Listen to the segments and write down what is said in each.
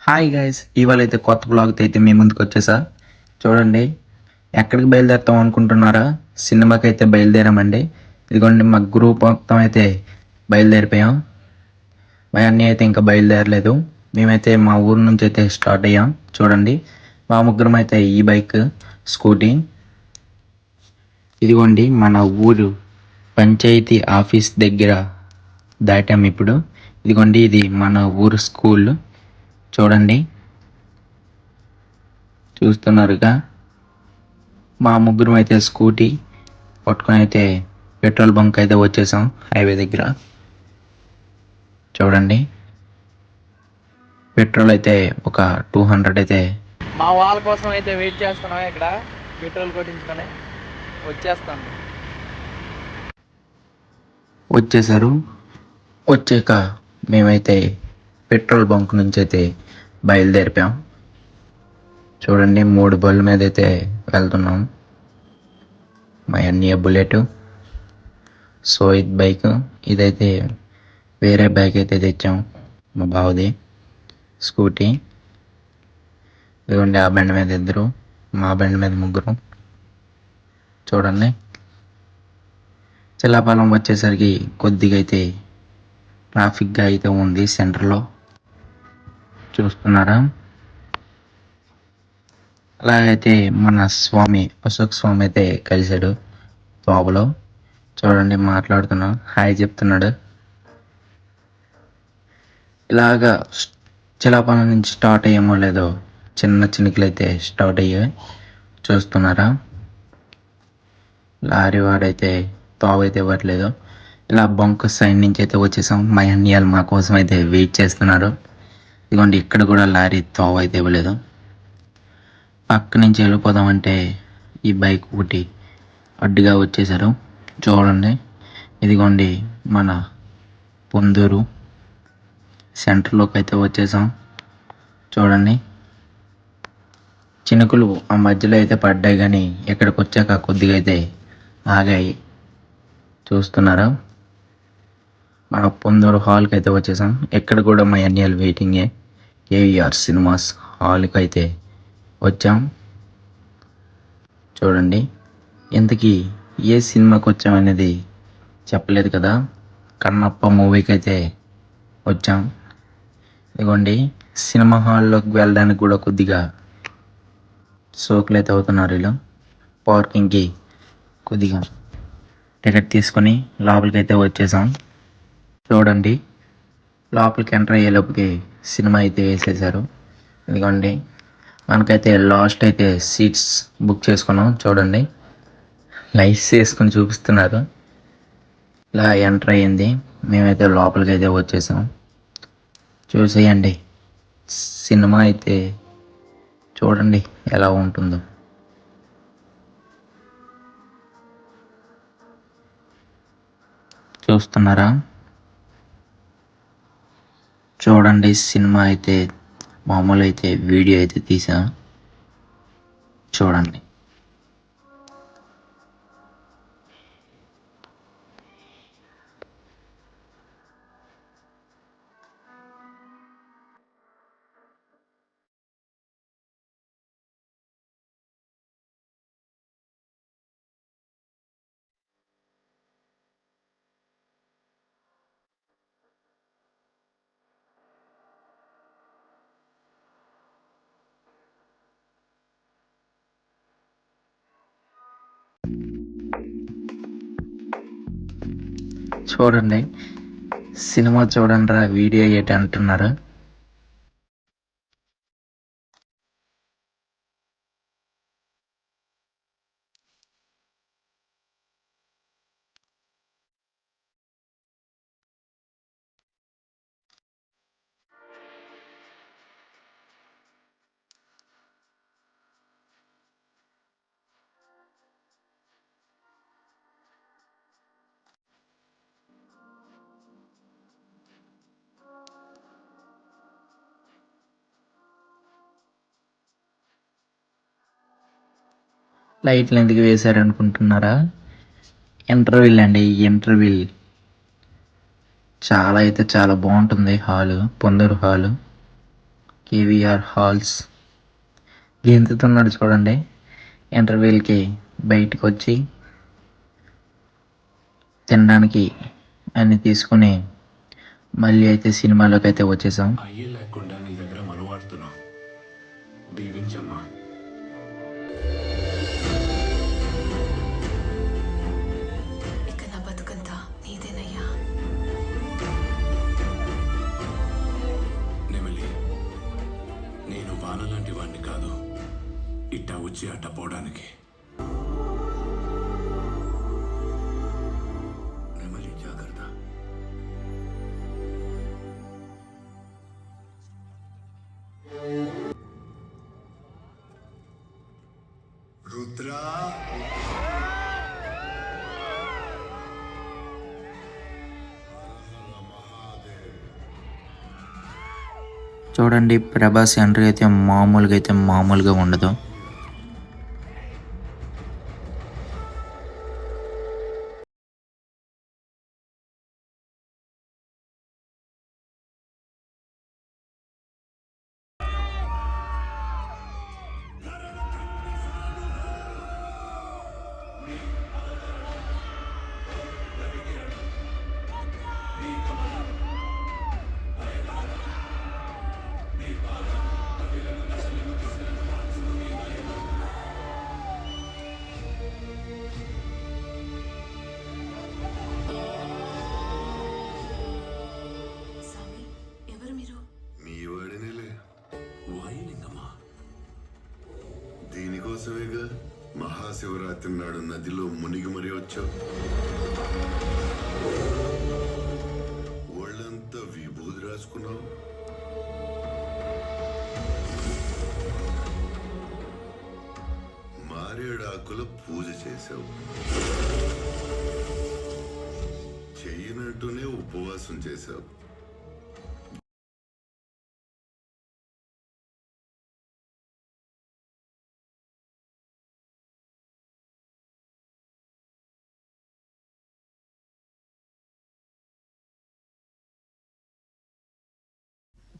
Hi guys, ఇవాళ అయితే కొత్త బ్లాగ్తో అయితే మీ ముందుకు వచ్చేసా. చూడండి, ఎక్కడికి బయలుదేరుతాం అనుకుంటున్నారా? సినిమాకి అయితే బయలుదేరామండి. ఇదిగోండి, మా గ్రూప్ మొత్తం అయితే బయలుదేరిపోయాం. మా అన్నీ అయితే ఇంకా బయలుదేరలేదు. మేమైతే మా ఊరు నుంచి అయితే స్టార్ట్ అయ్యాం. చూడండి, మా ముగ్గురం అయితే ఈ బైక్, స్కూటీ. ఇదిగోండి, మన ఊరు పంచాయతీ ఆఫీస్ దగ్గర దాటాం ఇప్పుడు. ఇదిగోండి, ఇది మన ఊరు స్కూల్. చూడండి, చూస్తున్నారుగా. మా ముగ్గురం అయితే స్కూటీ పట్టుకొని అయితే పెట్రోల్ బంక్ అయితే వచ్చేసాం హైవే దగ్గర. చూడండి, పెట్రోల్ అయితే ఒక 200 అయితే. మా వాళ్ళ కోసం అయితే వెయిట్ చేస్తున్నాం. ఇక్కడ పెట్రోల్ కొట్టించుకొని వచ్చేస్తాను. వచ్చేసారు. వచ్చాక మేమైతే పెట్రోల్ బంక్ నుంచి అయితే బయలుదేరిపాం. చూడండి, 3 బళ్ళ మీద అయితే వెళ్తున్నాం. మా అన్నయ్య బుల్లెట్, సోయిత్ బైక్. ఇదైతే వేరే బైక్ అయితే తెచ్చాం, మా బావది స్కూటీ. ఇదిగోండి, ఆ బండి మీద ఇద్దరు, మా బండి మీద ముగ్గురు. చూడండి, చిల్లాపాలెం వచ్చేసరికి కొద్దిగా అయితే ట్రాఫిక్గా అయితే ఉంది సెంటర్లో. చూస్తున్నారా? అలాగైతే మన స్వామి అశోక్ స్వామి అయితే కలిశాడు తోవలో. చూడండి, మాట్లాడుతున్నాం, హాయ్ చెప్తున్నాడు. ఇలాగా చిలాపాలెం నుంచి స్టార్ట్ అయ్యేమో లేదో చిన్న చినుకులు అయితే స్టార్ట్ అయ్యాయి. చూస్తున్నారా? లారీ వాడైతే తోవ అయితే ఇవ్వట్లేదు. ఇలా బంక్ సైడ్ నుంచి అయితే వచ్చేసాం. మా అన్నయ్యలు మా కోసం అయితే వెయిట్ చేస్తున్నారు. ఇదిగోండి, ఇక్కడ కూడా లారీ తోవ అయితే ఇవ్వలేదు. పక్క నుంచి వెళ్ళిపోదామంటే ఈ బైక్ ఒకటి అడ్డుగా వచ్చేసారు. చూడండి, ఇదిగోండి, మన పొందూరు సెంటర్లోకి అయితే వచ్చేసాం. చూడండి, చినుకులు ఆ మధ్యలో అయితే పడ్డాయి, కానీ ఇక్కడికి వచ్చాక కొద్దిగా అయితే ఆగాయి. చూస్తున్నారా? మన పొందూరు హాల్కి అయితే వచ్చేసాం. ఇక్కడ కూడా మా అన్నయ్యలు వెయిటింగే. ఏవిఆర్ సినిమాస్ హాల్కి అయితే వచ్చాం. చూడండి, ఇంతకీ ఏ సినిమాకి వచ్చామనేది చెప్పలేదు కదా. కన్నప్ప మూవీకి అయితే వచ్చాం. ఇదిగోండి, సినిమా హాల్లోకి వెళ్ళడానికి కూడా కొద్దిగా సోకులు అయితే అవుతున్నారు వీళ్ళు. పార్కింగ్కి కొద్దిగా టికెట్ తీసుకొని లోపలికి అయితే వచ్చేసాం. చూడండి, లోపలికి ఎంటర్ అయ్యేలోపుకి సినిమా అయితే వేసేసారు. ఇదిగోండి, మనకైతే లాస్ట్ అయితే సీట్స్ బుక్ చేసుకున్నాం. చూడండి, లైట్స్ వేసుకొని చూపిస్తున్నారు. ఇలా ఎంటర్ అయ్యింది. మేమైతే లోపలికి అయితే వచ్చేసాం. చూసేయండి, సినిమా అయితే చూడండి ఎలా ఉంటుందో. చూస్తున్నారా? చూడండి, సినిమా అయితే మామూలు అయితే వీడియో అయితే తీసా. చూడండి, చూడండి, సినిమా చూడండి రా వీడియో ఏంటి అంటున్నారు. లైట్లు ఎందుకు వేశారు అనుకుంటున్నారా? ఇంటర్వ్యూల్ అండి, ఇంటర్వ్యూల్. చాలా అయితే చాలా బాగుంటుంది hall, Ponduru hall. KVR halls గెంతుతున్నాడు చూడండి. ఇంటర్వెల్కి బయటకు వచ్చి తినడానికి అన్ని తీసుకుని మళ్ళీ అయితే సినిమాలోకి అయితే వచ్చేసాం. అయ్యే లేకుండా నీ దగ్గర మనవాడుతున్నావు. దీవించమ్మా. ఇక నా బతుకంతా నీదేనయ్యా. నెమలి, నేను వాన లాంటి వాణ్ణి కాదు, ఇట్టా వచ్చి అట్ట పోవడానికి. నెమలి జాగ్రత్త. రుద్రా, చూడండి ప్రభాస్ ఎంట్రీ అయితే మామూలుగా ఉండదు. స్వామి, ఎవరు మీరు? మీ వాడినేలే. వాయులింగమా. దీనికోసమేగా మహాశివరాత్రి నాడు నదిలో మునిగి మరీ వచ్చావు. ఒళ్ళంతా విభూది రాసుకున్నావు. మారేడాకుల పూజ చేశావు. చెయ్యనట్టునే ఉపవాసం చేశావు.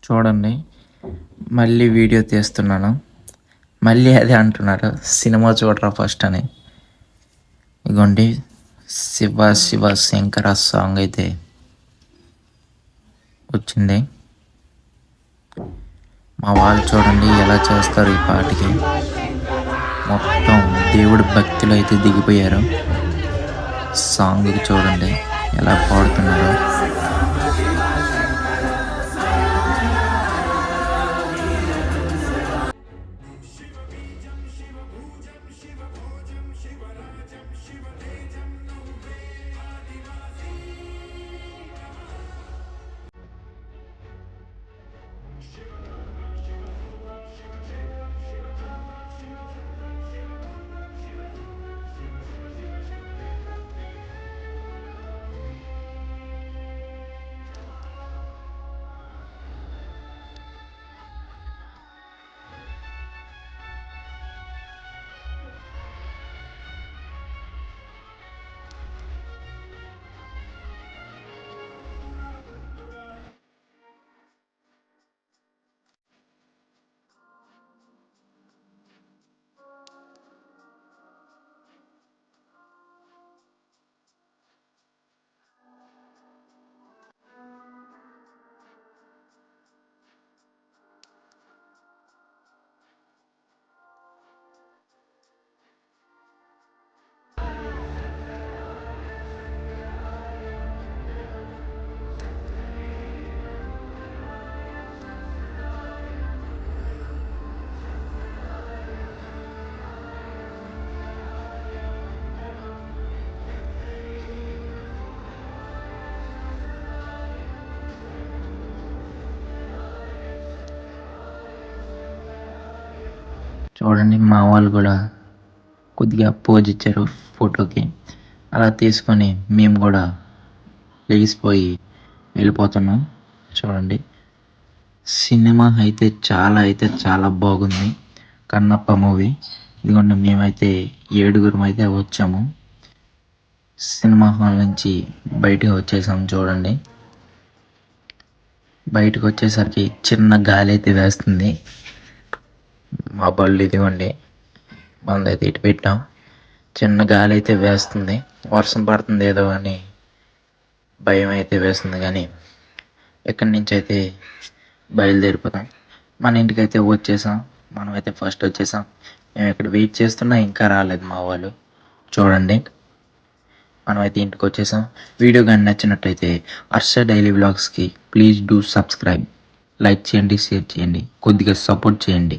చూడండి మళ్ళీ వీడియో తీస్తున్నాను, మళ్ళీ అదే అంటున్నారు సినిమా చూడరా ఫస్ట్ అని. ఇగోండి శివ శివ శంకర సాంగ్ అయితే వచ్చింది. మా వాళ్ళు చూడండి ఎలా చేస్తారు ఈ పాటకి. మొత్తం దేవుడి భక్తిలో అయితే దిగిపోయారు. సాంగ్కి చూడండి ఎలా పాడుతున్నారో. చూడండి మా వాళ్ళు కూడా కొద్దిగా పోజ్ ఇచ్చారు ఫోటోకి. అలా తీసుకొని మేము కూడా లేచిపోయి వెళ్ళిపోతున్నాం. చూడండి సినిమా అయితే చాలా బాగుంది. కన్నప్ప మూవీ. ఇదిగోండి మేమైతే 7 అయితే వచ్చాము. సినిమా హాల్ నుంచి బయటకు వచ్చేసాం. చూడండి బయటకు వచ్చేసరికి చిన్న గాలి అయితే వేస్తుంది. మా బళ్ళు ఇదిగోండి, మందైతే ఇటు పెట్టాం. చిన్న గాలి అయితే వేస్తుంది. వర్షం పడుతుంది ఏదో అని భయం అయితే వేస్తుంది, కానీ ఇక్కడి నుంచి అయితే బయలుదేరిపోతాం. మన ఇంటికి అయితే వచ్చేసాం. మనమైతే ఫస్ట్ వచ్చేసాం. మేము ఇక్కడ వెయిట్ చేస్తున్నా ఇంకా రాలేదు మా వాళ్ళు. చూడండి, మనమైతే ఇంటికి వచ్చేసాం. వీడియో కానీ నచ్చినట్లయితే హర్ష డైలీ వ్లాగ్స్కి ప్లీజ్ డూ సబ్స్క్రైబ్. లైక్ చేయండి, షేర్ చేయండి, కొద్దిగా సపోర్ట్ చేయండి.